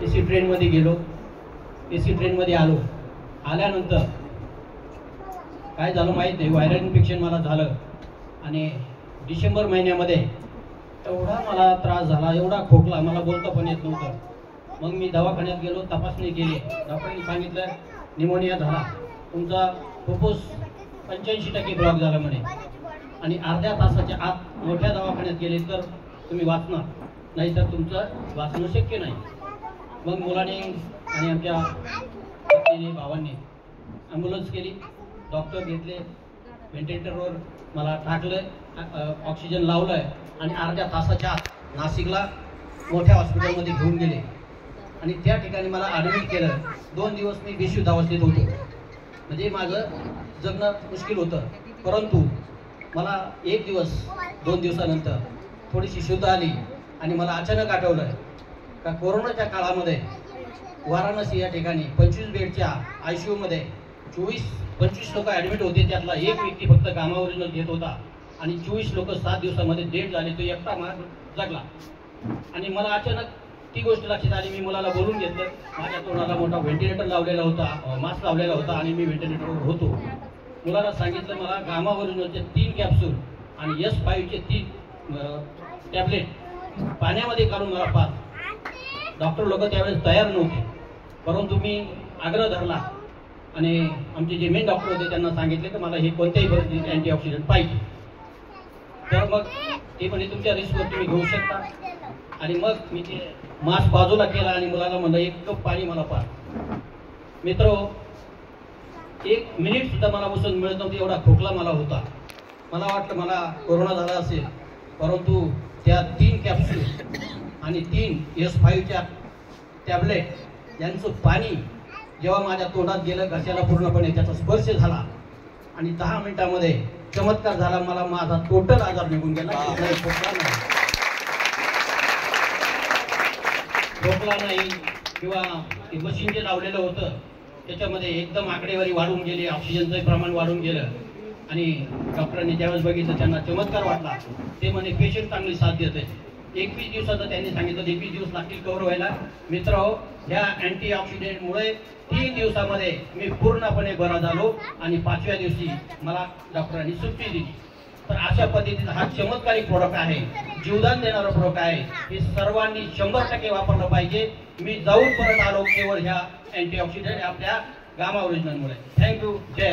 AC ट्रेनमध्ये गेलो. AC ट्रेनमध्ये आलो. आल्यानंतर काय झालं माहीत नाही, व्हायरल इन्फेक्शन मला झालं आणि डिसेंबर महिन्यामध्ये एवढा मला त्रास झाला, एवढा खोकला, मला बोलता पण येत नव्हतं. मग मी दवाखान्यात गेलो, तपासणी केली. डॉक्टरांनी सांगितलं निमोनिया झाला, तुमचा फुफ्फुस 85% ब्लॉक झाला म्हणे आणि अर्ध्या तासाच्या आत मोठ्या दवाखान्यात गेले तर तुम्ही वाचणार, नाहीतर तुमचं वाचणं शक्य नाही. मग मुलाने आणि आमच्या भावांनी ॲम्ब्युलन्स केली, डॉक्टर घेतले, व्हेंटिलेटरवर मला टाकलं, ऑक्सिजन लावलंय आणि अर्ध्या तासाच्या आत नाशिकला मोठ्या हॉस्पिटलमध्ये घेऊन गेले आणि त्या ठिकाणी मला ॲडमिट केलं. 2 दिवस मी बेशुद्ध अवस्थेत होतो, म्हणजे माझं जगणं मुश्किल होतं. परंतु मला 1 दिवस 2 दिवसानंतर थोडीशी शुद्ध आली आणि मला अचानक आठवलं का कोरोनाच्या काळामध्ये वाराणसी या ठिकाणी 25 बेडच्या ICU मध्ये 25 लोक ॲडमिट होते. त्यातला एक व्यक्ती फक्त गामा ओरिजिनल घेत होता आणि 24 लोक 7 दिवसामध्ये डेथ झाले. तो एकटा जगला आणि मला अचानक ती गोष्ट लक्षात आली. मी मुलाला बोलून घेतलं, माझ्या तोंडाला मोठा व्हेंटिलेटर लावलेला होता, मास्क लावलेला होता आणि मी व्हेंटिलेटरवर होतो. मुलाला सांगितलं मला गामा ओरिजिनलचे 3 कॅप्सूल आणि S5चे 3 टॅबलेट पाण्यामध्ये काढून मला पाच. डॉक्टर लोक त्यावेळेस तयार नव्हते, परंतु मी आग्रह धरला आणि आमचे जे मेन डॉक्टर होते त्यांना सांगितले की मला हे कोणत्याही परिस्थितीत अँटीऑक्सिडंट पाहिजे. तर मग ते म्हणजे तुमच्या रिस्कवर तुम्ही घेऊ शकता. आणि मग मी ते मास्क बाजूला केला आणि मुलाला म्हणलं 1 कप पाणी मला पाज. मित्र, 1 मिनिट सुद्धा मला उसण मिळत नव्हती, एवढा खोकला मला होता. मला वाटलं मला कोरोना झाला असेल, परंतु त्या 3 कॅप्सूल आणि 3 S5च्या टॅबलेट यांचं पाणी जेव्हा माझ्या तोंडात गेलं, घशाला पूर्णपणे त्याचा स्पर्श झाला आणि 10 मिनिटांमध्ये चमत्कार झाला. मला माझा टोटल आजार निघून गेला. खोकला नाही किंवा मशीन जे लावलेलं होतं त्याच्यामध्ये एकदम आकडेवारी वाढून गेली, ऑक्सिजनचं प्रमाण वाढून गेलं आणि डॉक्टरांनी ज्यावेळेस बघितलं त्यांना चमत्कार वाटला. ते म्हणे पेशंट चांगली साथ देते. 21 दिवसाचं त्यांनी सांगितलं, 21 दिवस लागतील कव्हर व्हायला. मित्र, ह्या अँटीऑक्सिडंटमुळे 3 दिवसामध्ये मी पूर्णपणे बरा झालो आणि 5व्या दिवशी मला डॉक्टरांनी सुट्टी दिली. तर अशा पद्धतीचा हा चमत्कारिक प्रोडक्ट आहे, जीवदान देणारा प्रोडक्ट आहे. हे सर्वांनी 100% वापरलं पाहिजे. मी जाऊन परत आलो केवळ ह्या अँटीऑक्सिडंट आपल्या गामा ओरिजिनलमुळे. थँक्यू. जय